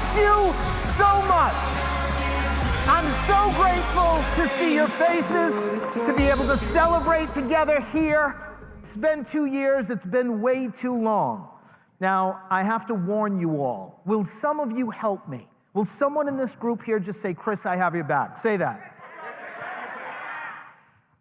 missed you so much. I'm so grateful to see your faces, to be able to celebrate together here. It's been 2 years. It's been way too long. Now, I have to warn you all. Will some of you help me? Will someone in this group here just say, Chris, I have your back? Say that.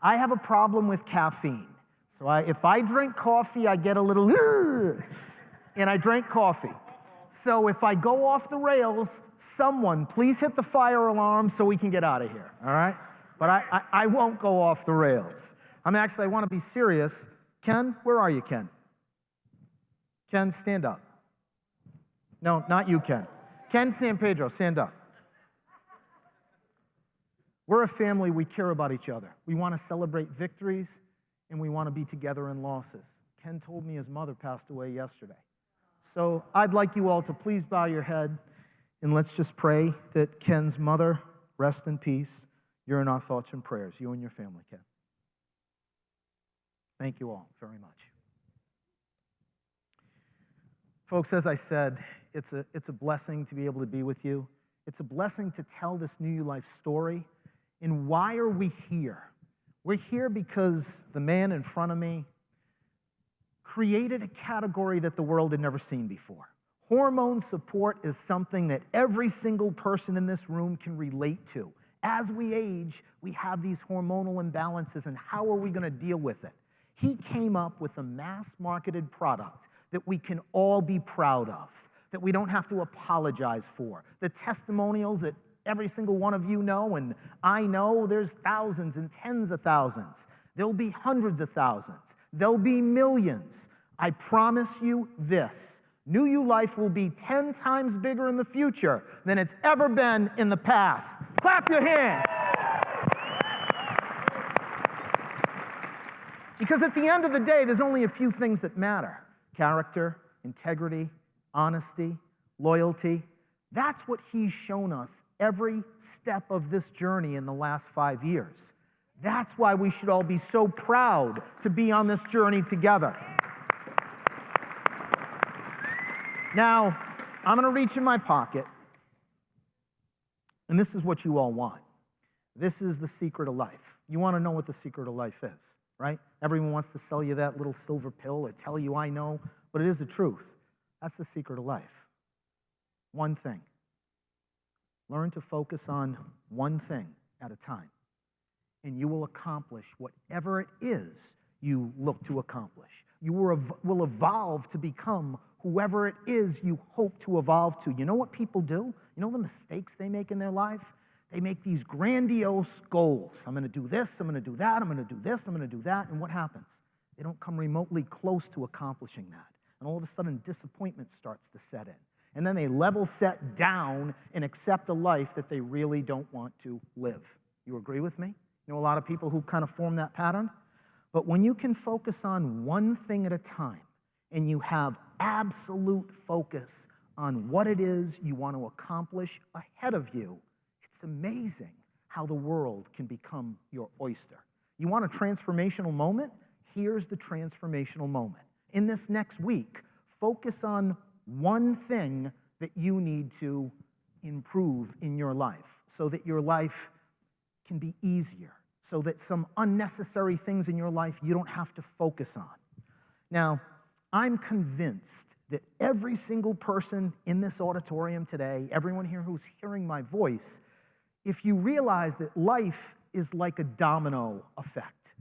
I have a problem with caffeine. So if I drink coffee, I get a little, and I drank coffee. So if I go off the rails, someone please hit the fire alarm so we can get out of here, all right? But I won't go off the rails. I want to be serious. Ken, where are you, Ken? Ken, stand up. No, not you, Ken. Ken San Pedro, stand up. We're a family, we care about each other. We want to celebrate victories, and we want to be together in losses. Ken told me his mother passed away yesterday. So I'd like you all to please bow your head, and let's just pray that Ken's mother rest in peace. You're in our thoughts and prayers, you and your family, Ken. Thank you all very much. Folks, as I said, it's a blessing to be able to be with you. It's a blessing to tell this New Life story. And why are we here? We're here because the man in front of me created a category that the world had never seen before. Hormone support is something that every single person in this room can relate to. As we age, we have these hormonal imbalances, and how are we going to deal with it? He came up with a mass-marketed product that we can all be proud of, that we don't have to apologize for. The testimonials that every single one of you know, and I know, there's thousands and tens of thousands. There'll be hundreds of thousands. There'll be millions. I promise you this, New Life will be 10 times bigger in the future than it's ever been in the past. Clap your hands. Because at the end of the day, there's only a few things that matter. Character, integrity, honesty, loyalty. That's what he's shown us every step of this journey in the last 5 years. That's why we should all be so proud to be on this journey together. Now, I'm going to reach in my pocket, and this is what you all want. This is the secret of life. You want to know what the secret of life is, right? Everyone wants to sell you that little silver pill or tell you I know, but it is the truth. That's the secret of life. One thing. Learn to focus on one thing at a time, and you will accomplish whatever it is you look to accomplish. You will evolve to become whoever it is you hope to evolve to. You know what people do? You know the mistakes they make in their life? They make these grandiose goals. I'm going to do this, I'm going to do that, I'm going to do this, I'm going to do that, and what happens? They don't come remotely close to accomplishing that. And all of a sudden, disappointment starts to set in. And then they level set down and accept a life that they really don't want to live. You agree with me? You know a lot of people who kind of form that pattern? But when you can focus on one thing at a time, and you have absolute focus on what it is you want to accomplish ahead of you, it's amazing how the world can become your oyster. You want a transformational moment? Here's the transformational moment. In this next week, focus on one thing that you need to improve in your life so that your life can be easier, so that some unnecessary things in your life you don't have to focus on. Now, I'm convinced that every single person in this auditorium today, everyone here who's hearing my voice, if you realize that life is like a domino effect,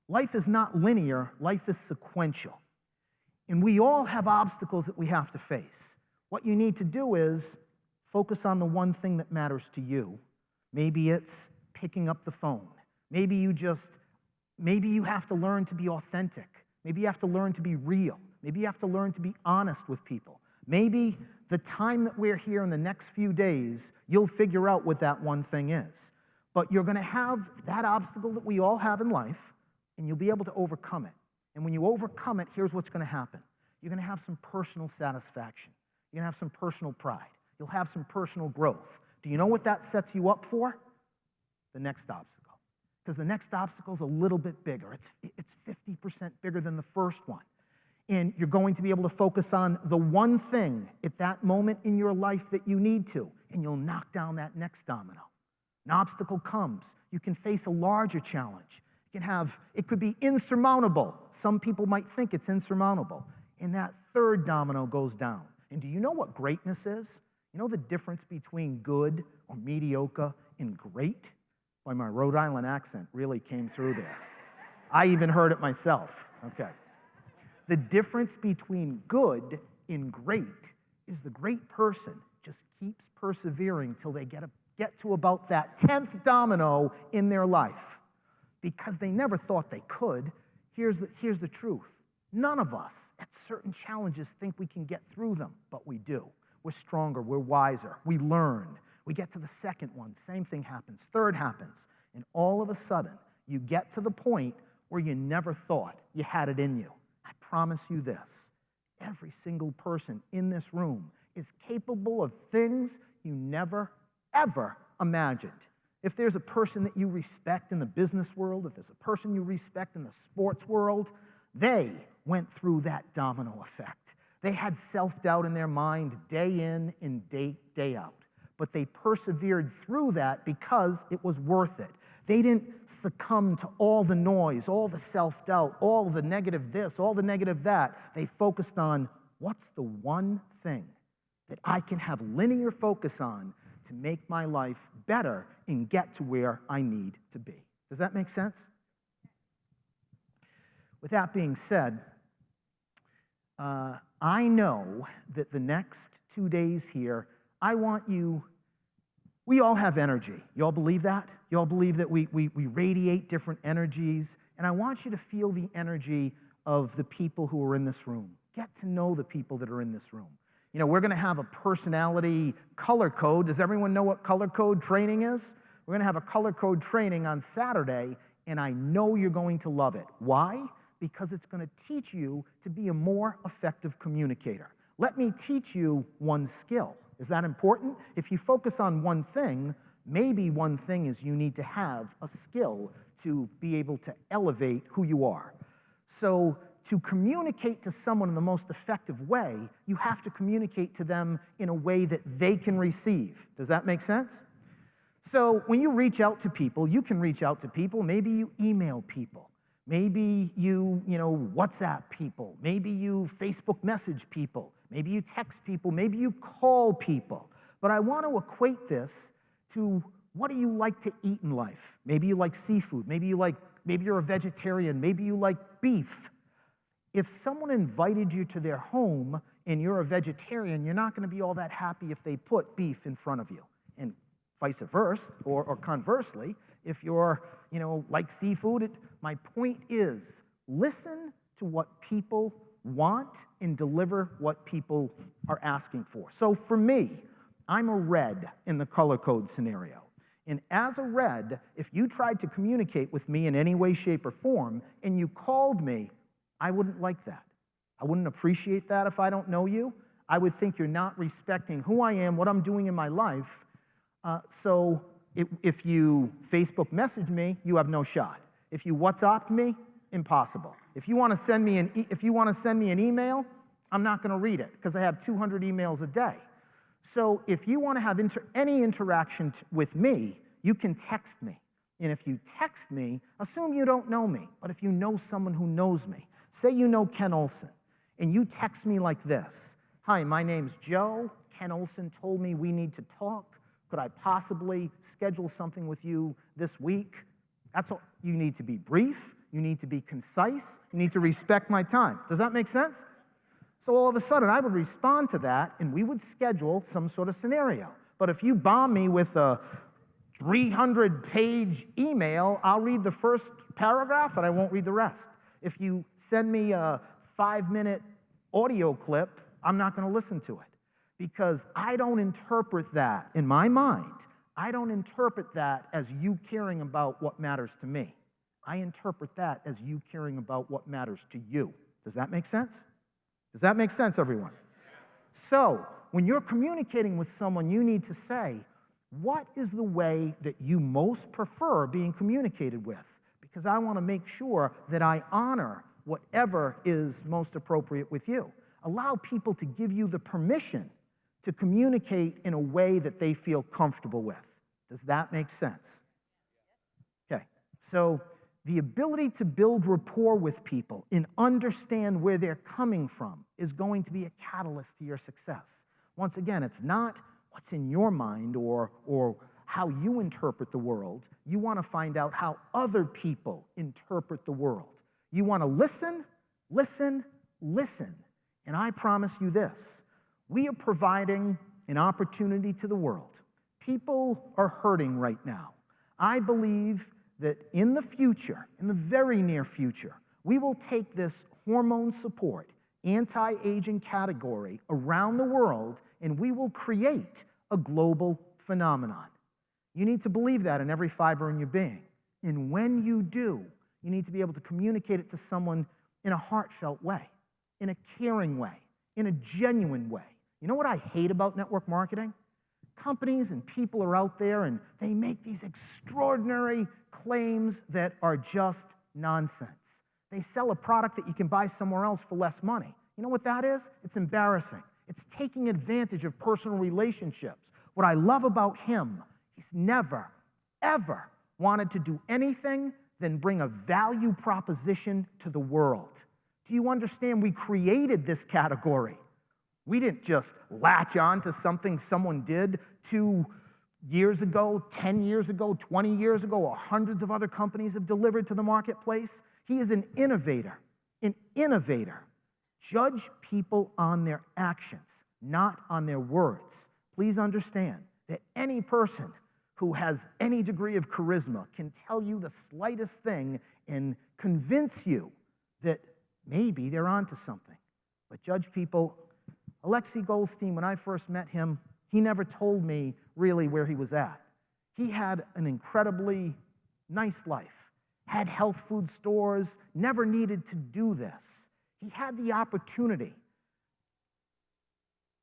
life is not linear, life is sequential. And we all have obstacles that we have to face. What you need to do is focus on the one thing that matters to you. Maybe it's picking up the phone. Maybe you have to learn to be authentic. Maybe you have to learn to be real. Maybe you have to learn to be honest with people. Maybe the time that we're here in the next few days, you'll figure out what that one thing is. But you're going to have that obstacle that we all have in life, and you'll be able to overcome it. And when you overcome it, here's what's going to happen. You're going to have some personal satisfaction. You're going to have some personal pride. You'll have some personal growth. Do you know what that sets you up for? The next obstacle. Because the next obstacle is a little bit bigger. It's 50% bigger than the first one. And you're going to be able to focus on the one thing at that moment in your life that you need to, and you'll knock down that next domino. An obstacle comes. You can face a larger challenge. It could be insurmountable. Some people might think it's insurmountable. And that third domino goes down. And do you know what greatness is? You know the difference between good or mediocre and great? Boy, my Rhode Island accent really came through there. I even heard it myself. Okay. The difference between good and great is the great person just keeps persevering till they get to about that 10th domino in their life. Because they never thought they could. Here's the truth. None of us at certain challenges think we can get through them, but we do. We're stronger, we're wiser, we learn. We get to the second one, same thing happens, third happens, and all of a sudden, you get to the point where you never thought you had it in you. I promise you this, every single person in this room is capable of things you never, ever imagined. If there's a person that you respect in the business world, if there's a person you respect in the sports world, they went through that domino effect. They had self-doubt in their mind day in and day out. But they persevered through that because it was worth it. They didn't succumb to all the noise, all the self-doubt, all the negative this, all the negative that. They focused on what's the one thing that I can have linear focus on to make my life better and get to where I need to be. Does that make sense? With that being said, I know that the next 2 days here, we all have energy. You all believe that? You all believe that we radiate different energies? And I want you to feel the energy of the people who are in this room. Get to know the people that are in this room. You know, we're going to have a personality color code. Does everyone know what color code training is? We're going to have a color code training on Saturday, and I know you're going to love it. Why? Because it's going to teach you to be a more effective communicator. Let me teach you one skill. Is that important? If you focus on one thing, maybe one thing is you need to have a skill to be able to elevate who you are. So to communicate to someone in the most effective way, you have to communicate to them in a way that they can receive. Does that make sense? So when you reach out to people, you can reach out to people. Maybe you email people. Maybe you WhatsApp people. Maybe you Facebook message people. Maybe you text people. Maybe you call people. But I want to equate this to what do you like to eat in life? Maybe you like seafood. Maybe you're a vegetarian. Maybe you like beef. If someone invited you to their home and you're a vegetarian, you're not going to be all that happy if they put beef in front of you. And vice versa, or conversely, if you're, like seafood, my point is listen to what people want and deliver what people are asking for. So for me, I'm a red in the color code scenario. And as a red, if you tried to communicate with me in any way, shape, or form, and you called me, I wouldn't like that. I wouldn't appreciate that if I don't know you. I would think you're not respecting who I am, what I'm doing in my life. So if you Facebook message me, you have no shot. If you WhatsApp me, impossible. If you want to send me an email, I'm not going to read it because I have 200 emails a day. So if you want to have any interaction with me, you can text me. And if you text me, assume you don't know me. But if you know someone who knows me, say you know Ken Olson, and you text me like this: "Hi, my name's Joe. Ken Olson told me we need to talk. Could I possibly schedule something with you this week?" That's all. You need to be brief. You need to be concise. You need to respect my time. Does that make sense? So all of a sudden, I would respond to that, and we would schedule some sort of scenario. But if you bomb me with a 300-page email, I'll read the first paragraph, and I won't read the rest. If you send me a 5-minute audio clip, I'm not going to listen to it because I don't interpret that in my mind. I don't interpret that as you caring about what matters to me. I interpret that as you caring about what matters to you. Does that make sense? Does that make sense, everyone? So, when you're communicating with someone, you need to say, what is the way that you most prefer being communicated with? Because I want to make sure that I honor whatever is most appropriate with you. Allow people to give you the permission to communicate in a way that they feel comfortable with. Does that make sense? Okay, so the ability to build rapport with people and understand where they're coming from is going to be a catalyst to your success. Once again, it's not what's in your mind or how you interpret the world. You want to find out how other people interpret the world. You want to listen, listen, listen. And I promise you this, we are providing an opportunity to the world. People are hurting right now. I believe that in the future, in the very near future, we will take this hormone support, anti-aging category around the world, and we will create a global phenomenon. You need to believe that in every fiber in your being. And when you do, you need to be able to communicate it to someone in a heartfelt way, in a caring way, in a genuine way. You know what I hate about network marketing? Companies and people are out there and they make these extraordinary claims that are just nonsense. They sell a product that you can buy somewhere else for less money. You know what that is? It's embarrassing. It's taking advantage of personal relationships. What I love about him, he's never, ever wanted to do anything than bring a value proposition to the world. Do you understand? We created this category. We didn't just latch on to something someone did 2 years ago, 10 years ago, 20 years ago, or hundreds of other companies have delivered to the marketplace. He is an innovator, an innovator. Judge people on their actions, not on their words. Please understand that any person who has any degree of charisma can tell you the slightest thing and convince you that maybe they're onto something. But judge people. Alexei Goldstein, when I first met him, he never told me really where he was at. He had an incredibly nice life, had health food stores, never needed to do this. He had the opportunity.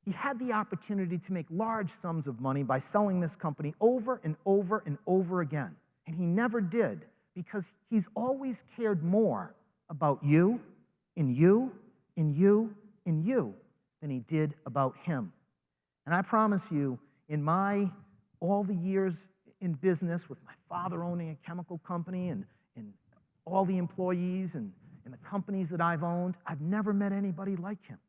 He had the opportunity to make large sums of money by selling this company over and over and over again. And he never did because he's always cared more about you and you and you and you than he did about him. And I promise you, in all the years in business with my father owning a chemical company and all the employees and the companies that I've owned, I've never met anybody like him.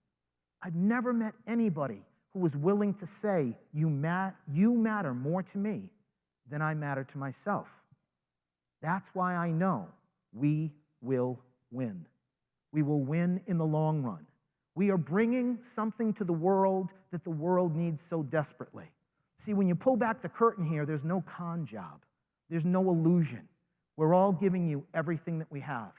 I've never met anybody who was willing to say, you matter more to me than I matter to myself. That's why I know we will win. We will win in the long run. We are bringing something to the world that the world needs so desperately. See, when you pull back the curtain here, there's no con job. There's no illusion. We're all giving you everything that we have.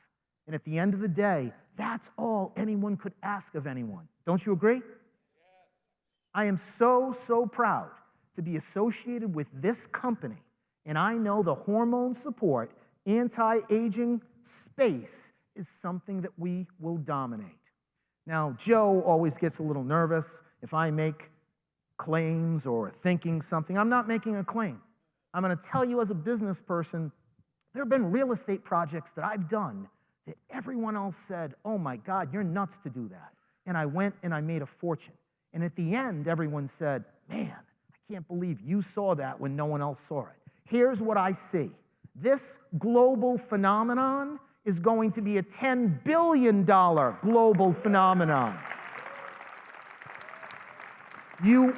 And at the end of the day, that's all anyone could ask of anyone. Don't you agree? Yes. I am so, so proud to be associated with this company. And I know the hormone support, anti-aging space is something that we will dominate. Now, Joe always gets a little nervous if I make claims or thinking something. I'm not making a claim. I'm going to tell you as a business person, there have been real estate projects that I've done that everyone else said, oh my God, you're nuts to do that. And I went and I made a fortune. And at the end, everyone said, man, I can't believe you saw that when no one else saw it. Here's what I see. This global phenomenon is going to be a $10 billion global phenomenon. You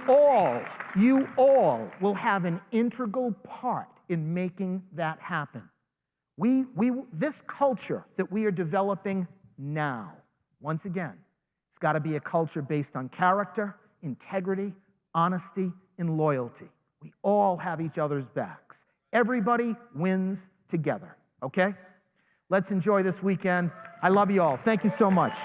all will have an integral part in making that happen. This culture that we are developing now, once again, it's got to be a culture based on character, integrity, honesty, and loyalty. We all have each other's backs. Everybody wins together, okay? Let's enjoy this weekend. I love you all. Thank you so much.